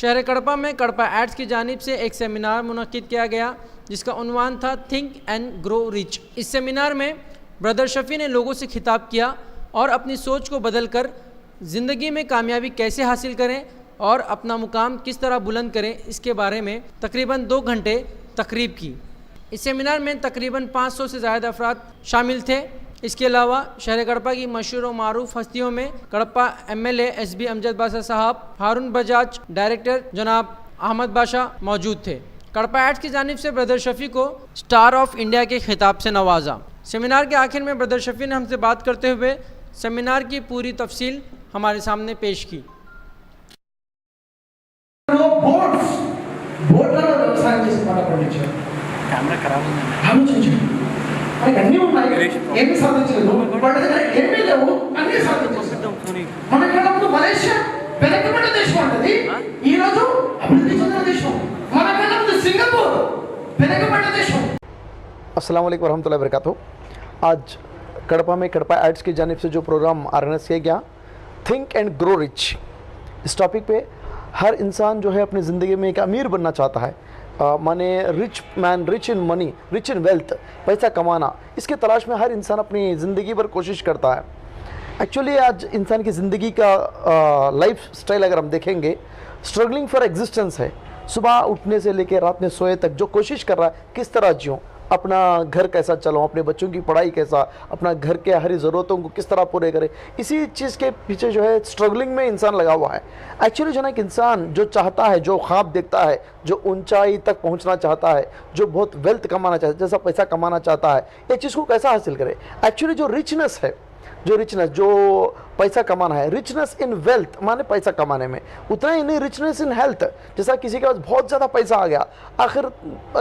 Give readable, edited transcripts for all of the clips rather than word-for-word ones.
शहर कड़पा में कड़पा एड्स की जानिब से एक सेमिनार मुनक्किद किया गया जिसका उन्वान था थिंक एंड ग्रो रिच। इस सेमिनार में ब्रदर शफ़ी ने लोगों से खिताब किया और अपनी सोच को बदल कर ज़िंदगी में कामयाबी कैसे हासिल करें और अपना मुकाम किस तरह बुलंद करें इसके बारे में तकरीबन 2 घंटे तकरीब की। इस सेमिनार में तकरीबन 500 से ज़्यादा अफराद शामिल थे। इसके अलावा शहर कड़पा की मशहूर व मारूफ हस्तियों में कड़पा MLA SB अमजद बादशाह साहब, हारून बजाज डायरेक्टर जनाब अहमद बादशाह मौजूद थे। कड़पा एड्स की जानिब से ब्रदर शफ़ी को स्टार ऑफ इंडिया के खिताब से नवाजा। सेमिनार के आखिर में ब्रदर शफ़ी ने हमसे बात करते हुए सेमिनार की पूरी तफसील हमारे सामने पेश की। कैमरा खराब అన్నీ ఉన్నాయి, ఏమి సాధించలేదు, వాళ్ళ దగ్గర ఏమీ లేవు, అన్నీ సాధించేసారు. మనకు మలేషియా వెనకబడిన దేశం అంటది, ఈ రోజు అభివృద్ధి చెందిన దేశం. మనకన్నా ముందు సింగపూర్ వెనకబడిన దేశం. अस्सलाम वालेकुम रहमतुल्लाहि व बरकातुहू। आज कड़पा में कड़पा एड्स की जानिब से जो प्रोग्राम ऑर्गेनाइज किया गया थिंक एंड ग्रो रिच, इस टॉपिक पे हर इंसान जो है अपनी ज़िंदगी में एक अमीर बनना चाहता है। माने rich man, rich in money, rich in wealth, पैसा कमाना, इसके तलाश में हर इंसान अपनी ज़िंदगी पर कोशिश करता है। एक्चुअली आज इंसान की ज़िंदगी का लाइफ स्टाइल अगर हम देखेंगे, स्ट्रगलिंग फॉर एग्जिस्टेंस है। सुबह उठने से लेकर रात में सोए तक जो कोशिश कर रहा है किस तरह जियूँ, अपना घर कैसा चलाऊँ, अपने बच्चों की पढ़ाई कैसा, अपना घर के हरी ज़रूरतों को किस तरह पूरे करे, इसी चीज़ के पीछे जो है स्ट्रगलिंग में इंसान लगा हुआ है। एक्चुअली जो ना एक इंसान जो चाहता है, जो ख्वाब देखता है, जो ऊंचाई तक पहुंचना चाहता है, जो बहुत वेल्थ कमाना चाहता है, जैसा पैसा कमाना चाहता है, ये चीज़ को कैसा हासिल करे। एक्चुअली जो रिचनेस है, जो पैसा कमाना है, रिचनेस इन वेल्थ माने पैसा कमाने में, उतना ही नहीं रिचनेस इन हेल्थ। जैसा किसी के पास बहुत ज़्यादा पैसा आ गया, आखिर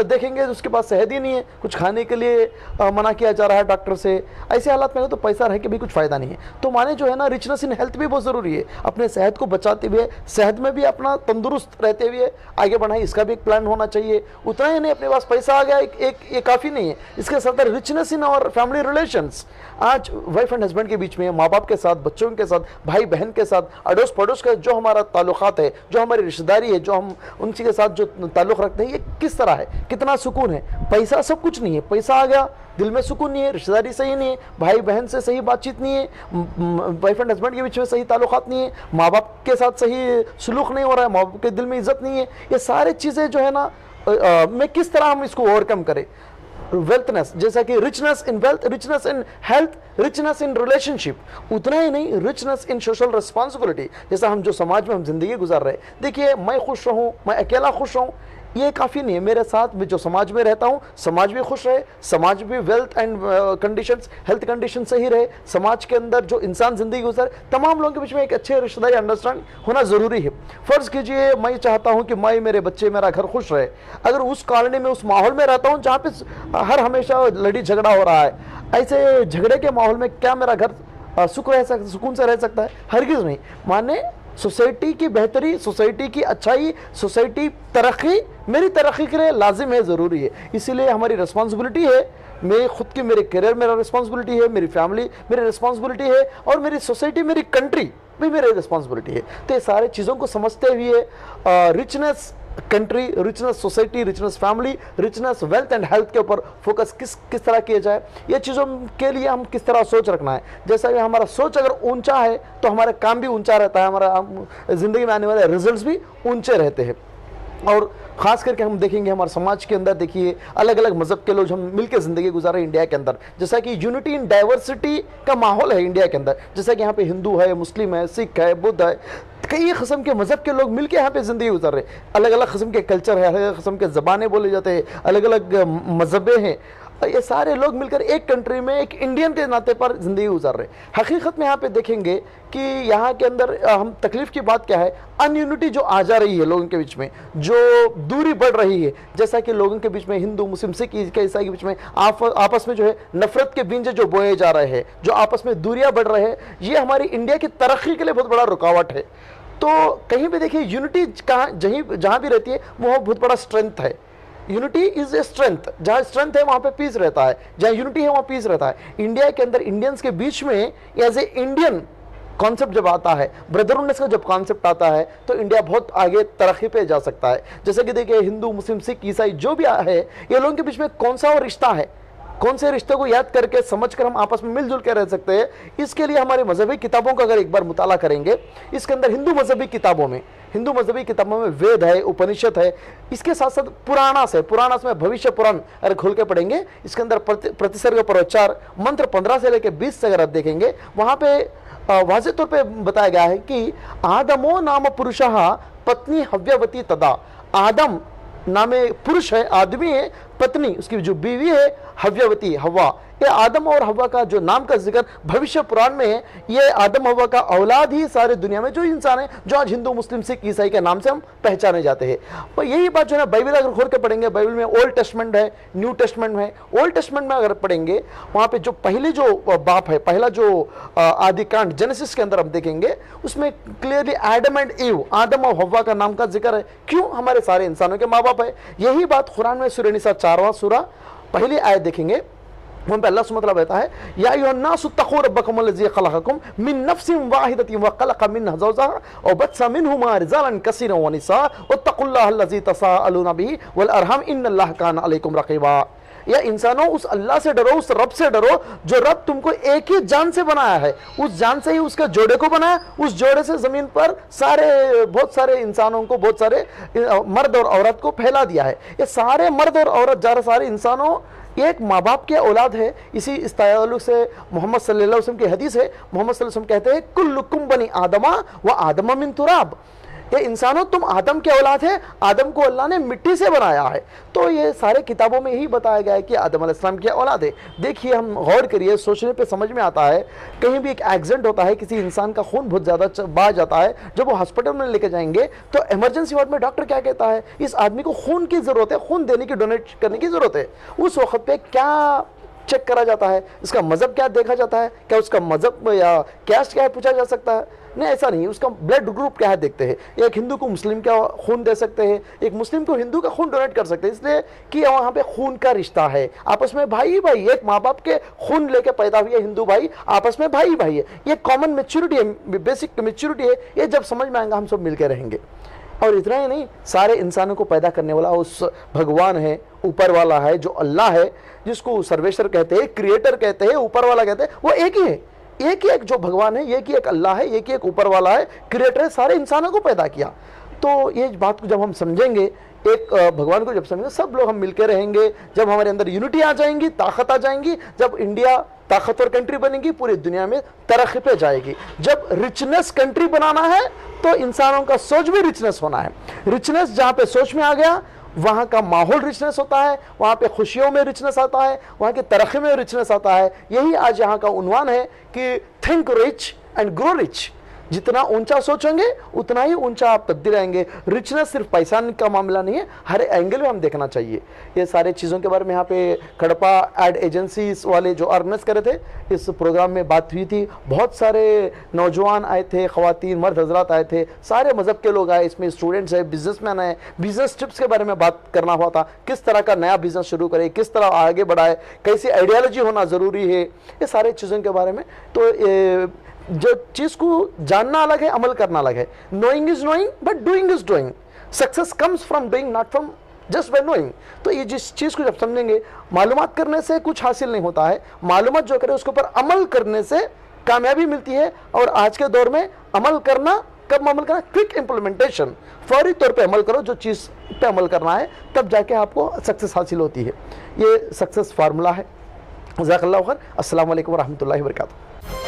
देखेंगे उसके पास सेहत ही नहीं है, कुछ खाने के लिए मना किया जा रहा है डॉक्टर से, ऐसे हालात में तो पैसा रह के भी कुछ फ़ायदा नहीं है। तो माने जो है ना रिचनेस इन हेल्थ भी बहुत ज़रूरी है। अपने सेहत को बचाते हुए, सेहत में भी अपना तंदुरुस्त रहते हुए आगे बढ़ाएं, इसका भी एक प्लान होना चाहिए। उतना ही नहीं अपने पास पैसा आ गया ये काफ़ी नहीं है, इसके साथ रिचनेस इन और फैमिली रिलेशंस। आज वाइफ एंड हस्बैंड के बीच में, माँ बाप के साथ, बच्चों के साथ, भाई बहन के साथ, अड़ोस पड़ोस का जो हमारा ताल्लुकात है, जो हमारी रिश्तेदारी है, जो हम उनके के साथ जो ताल्लुक़ रखते हैं, ये किस तरह है, कितना सुकून है। पैसा सब कुछ नहीं है, पैसा आ गया दिल में सुकून नहीं है, रिश्तेदारी सही नहीं है, भाई बहन से सही बातचीत नहीं है, वाइफ एंड हस्बैंड के बीच में सही ताल्लुकात नहीं है, माँ बाप के साथ सही सुलूक नहीं हो रहा है, माँ बाप के दिल में इज्जत नहीं है। ये सारी चीज़ें जो है ना मैं किस तरह हम इसको ओवरकम करें। वेल्थनेस, जैसा कि richness in wealth, richness in health, richness in relationship, उतना ही नहीं रिचनेस इन सोशल रिस्पॉन्सिबिलिटी। जैसा हम जो समाज में हम जिंदगी गुजार रहे, देखिए मैं खुश रहूँ, मैं अकेला खुश रहूँ, ये काफ़ी नहीं है। मेरे साथ में जो समाज में रहता हूँ, समाज भी खुश रहे, समाज भी wealth and conditions, health condition सही रहे, समाज के अंदर जो इंसान ज़िंदगी गुजरे, तमाम लोगों के बीच में एक अच्छे रिश्तेदारी अंडरस्टैंड होना ज़रूरी है। फ़र्ज़ कीजिए मैं चाहता हूँ कि मैं, मेरे बच्चे, मेरा घर खुश रहे, अगर उस कॉलोनी में, उस माहौल में रहता हूँ जहाँ पे हर हमेशा लड़ी झगड़ा हो रहा है, ऐसे झगड़े के माहौल में क्या मेरा घर सुकून से रह सकता है? हरगिज़ नहीं। माने सोसाइटी की बेहतरी, सोसाइटी की अच्छाई, सोसाइटी तरक्की मेरी तरक्की के लिए लाजिम है, ज़रूरी है। इसीलिए हमारी रिस्पॉन्सिबिलिटी है, मेरे खुद की, मेरे करियर मेरा रिस्पॉन्सिबिलिटी है, मेरी फैमिली मेरी रिस्पॉन्सिबिलिटी है, और मेरी सोसाइटी, मेरी कंट्री भी मेरी रिस्पॉन्सिबिलिटी है। तो ये सारे चीज़ों को समझते हुए richness country, richness society, richness family, richness wealth and health के ऊपर फोकस किस तरह किया जाए, ये चीज़ों के लिए हम किस तरह सोच रखना है। जैसा कि हमारा सोच अगर ऊंचा है तो हमारा काम भी ऊंचा रहता है, हमारा ज़िंदगी में आने वाले रिजल्ट्स भी ऊंचे रहते हैं। और ख़ास करके हम देखेंगे हमारे समाज के अंदर, देखिए अलग अलग मज़हब के लोग हम मिलकर ज़िंदगी गुजार रहे हैं इंडिया के अंदर। जैसा कि यूनिटी इन डाइवर्सिटी का माहौल है इंडिया के अंदर, जैसा कि यहाँ पे हिंदू है, मुस्लिम है, सिख है, बुद्ध है, कई किस्म के मज़हब के लोग मिलकर यहाँ पे ज़िंदगी गुजार रहे हैं। अलग अलग किस्म के कल्चर है, अलग अलग किस्म के ज़बानें बोले जाते हैं, अलग अलग मज़हबें हैं, ये सारे लोग मिलकर एक कंट्री में एक इंडियन के नाते पर ज़िंदगी गुजार रहे हैं। हकीकत में यहाँ पे देखेंगे कि यहाँ के अंदर हम तकलीफ़ की बात क्या है, अनयूनिटी जो आ जा रही है लोगों के बीच में, जो दूरी बढ़ रही है, जैसा कि लोगों के बीच में हिंदू, मुस्लिम, सिख, ईसाई के बीच में आपस में जो है नफरत के बीज जो बोए जा रहे हैं, जो आपस में दूरियाँ बढ़ रहे हैं, ये हमारी इंडिया की तरक्की के लिए बहुत बड़ा रुकावट है। तो कहीं भी देखिए यूनिटी जहाँ भी रहती है वो बहुत बड़ा स्ट्रेंथ है। यूनिटी इज ए स्ट्रेंथ, जहाँ स्ट्रेंथ है वहाँ पे पीस रहता है, जहाँ यूनिटी है वहाँ पीस रहता है। इंडिया के अंदर इंडियंस के बीच में एज ए इंडियन कॉन्सेप्ट जब आता है, ब्रदरहुडनेस का जब कॉन्सेप्ट आता है, तो इंडिया बहुत आगे तरक्की पे जा सकता है। जैसे कि देखिए, हिंदू, मुस्लिम, सिख, ईसाई जो भी है, ये लोगों के बीच में कौन सा और रिश्ता है, कौन से रिश्ते को याद करके समझकर हम आपस में मिलजुल के रह सकते हैं, इसके लिए हमारे मजहबी किताबों का अगर एक बार मुताला करेंगे, इसके अंदर हिंदू मजहबी किताबों में वेद है, उपनिषद है, इसके साथ साथ पुराणास में भविष्य पुराण अगर खोल के पढ़ेंगे, इसके अंदर प्रतिसर्ग परोच्चार मंत्र 15 से लेकर 20 से अगर आप देखेंगे, वहां पे वाज़ेह तौर पे बताया गया है कि आदमो नाम पुरुषः पत्नी हव्यवती तदा। आदम नामे पुरुष है, आदमी है, पत्नी उसकी जो बीवी है हव्यवती, हवा। ये आदम और हवा का जो नाम का जिक्र भविष्य पुराण में है, ये आदम हवा का औलाद ही सारे दुनिया में जो इंसान है, जो आज हिंदू, मुस्लिम, सिख, ईसाई के नाम से हम पहचाने जाते हैं। और यही बात जो है ना, बाइबल अगर खोल के पढ़ेंगे, बाइबल में ओल्ड टेस्टमेंट है, न्यू टेस्टमेंट है। ओल्ड टेस्टमेंट में अगर पढ़ेंगे, वहाँ पे जो पहले जो बाप है, पहला जो आदिकांड जेनेसिस के अंदर हम देखेंगे, उसमें क्लियरली एडम एंड ईव, आदम और हवा का नाम का जिक्र है। क्यों? हमारे सारे इंसानों के माँ बाप है। यही बात कुरान में सूरह निसा 4वां सूरा पहली आयत देखेंगे, वहां पे अल्लाह सुब्हानहू व तआला कहता है, या अय्युहन्नासु तक़ू रब्बकुम अल्लज़ी खलक़कुम मिन नफ्सिन वाहिदतिन व खलक़ मिन्हा ज़ौजहा व बस्सा मिनहुमा रिजालन कसीरन व निसा वत्तक़ुल्लाह अल्लज़ी तसाअलूना बिही वल अरहम इन्नल्लाह काना अलैकुम रक़ीबा। या इंसानों, उस अल्लाह से डरो, उस रब से डरो जो रब तुमको एक ही जान से बनाया है, उस जान से ही उसके जोड़े को बनाया, उस जोड़े से जमीन पर बहुत सारे इंसानों को, बहुत सारे मर्द और औरत को फैला दिया है। ये सारे मर्द और औरत, सारे इंसानों एक माँ बाप के औलाद है। इस ताल्लुक से मोहम्मद सल्लल्लाहु अलैहि वसल्लम की हदीस है, मोहम्मद सल्लल्लाहु अलैहि वसल्लम कहते हैं, कुल्लुकुम बनी आदमा व आदम मिन तुराब। ये इंसानों, तुम आदम के औलाद है, आदम को अल्लाह ने मिट्टी से बनाया है। तो ये सारे किताबों में ही बताया गया है कि आदम अलैहिस्सलाम की औलाद है। देखिए, हम गौर करिए, सोचने पे समझ में आता है, कहीं भी एक एक्सीडेंट होता है, किसी इंसान का खून बहुत ज़्यादा बहा जाता है, जब वो हॉस्पिटल में लेके जाएंगे तो इमरजेंसी वार्ड में डॉक्टर क्या कहता है, इस आदमी को खून की ज़रूरत है, खून देने की, डोनेट करने की ज़रूरत है। उस वक्त पे क्या चेक करा जाता है? इसका मज़हब क्या देखा जाता है? क्या उसका मज़हब या कैस्ट क्या है पूछा जा सकता है? नहीं, ऐसा नहीं। उसका ब्लड ग्रुप क्या है देखते हैं। एक हिंदू को मुस्लिम का खून दे सकते हैं, एक मुस्लिम को हिंदू का खून डोनेट कर सकते हैं, इसलिए कि वहाँ पे खून का रिश्ता है, आपस में भाई भाई, एक माँ बाप के खून लेके पैदा हुए हिंदू भाई आपस में भाई भाई है। ये कॉमन मेच्योरिटी है, बेसिक मेच्योरिटी है। ये जब समझ में आएगा हम सब मिलकर रहेंगे। और इतना ही नहीं, सारे इंसानों को पैदा करने वाला उस भगवान है, ऊपर वाला है, जो अल्लाह है, जिसको सर्वेश्वर कहते हैं, क्रिएटर कहते हैं, ऊपर वाला कहते हैं, वो एक ही है। एक ही एक जो भगवान है, एक ही एक अल्लाह है, एक ही एक ऊपर वाला है, क्रिएटर है, सारे इंसानों को पैदा किया। तो ये बात को जब हम समझेंगे, एक भगवान को जब समझेंगे, सब लोग हम मिलकर रहेंगे, जब हमारे अंदर यूनिटी आ जाएंगी, ताकत आ जाएंगी, जब इंडिया ताकतवर कंट्री बनेगी, पूरी दुनिया में तरक्की पे जाएगी। जब रिचनेस कंट्री बनाना है तो इंसानों का सोच भी रिचनेस होना है। रिचनेस जहाँ पे सोच में आ गया, वहाँ का माहौल रिचनेस होता है, वहाँ पे खुशियों में रिचनेस आता है, वहाँ की तरक्की में रिचनेस आता है। यही आज यहाँ का उन्वान है कि think rich and grow rich. जितना ऊंचा सोचेंगे उतना ही ऊंचा आप तब्दील आएंगे। रिचनेस सिर्फ पैसा का मामला नहीं है, हर एंगल में हम देखना चाहिए। ये सारे चीज़ों के बारे में यहाँ पे कड़पा एड एजेंसीज वाले जो ऑर्गेनाइज करे थे, इस प्रोग्राम में बात हुई थी। बहुत सारे नौजवान आए थे, ख़वातीन, मर्द हजरात आए थे, सारे मज़हब के लोग आए, इसमें स्टूडेंट्स है, बिजनेसमैन है। बिजनेस टिप्स के बारे में बात करना हुआ था, किस तरह का नया बिजनेस शुरू करे, किस तरह आगे बढ़ाए, कैसी आइडियोलॉजी होना ज़रूरी है, ये सारे चीज़ों के बारे में। तो जो चीज़ को जानना अलग है, अमल करना अलग है। Knowing is knowing but doing is doing. Success comes from doing, not from just by knowing. तो ये जिस चीज़ को जब समझेंगे, मालूमात करने से कुछ हासिल नहीं होता है, मालूमात जो करे उसके ऊपर अमल करने से कामयाबी मिलती है। और आज के दौर में अमल करना, कब अमल करना? क्विक इम्प्लीमेंटेशन, फौरी तौर पे अमल करो, जो चीज़ पे अमल करना है, तब जाके आपको सक्सेस हासिल होती है। ये सक्सेस फार्मूला है। जज़ाकल्लाहु खैर। अस्सलामु अलैकुम व रहमतुल्लाहि व बरकातुहू।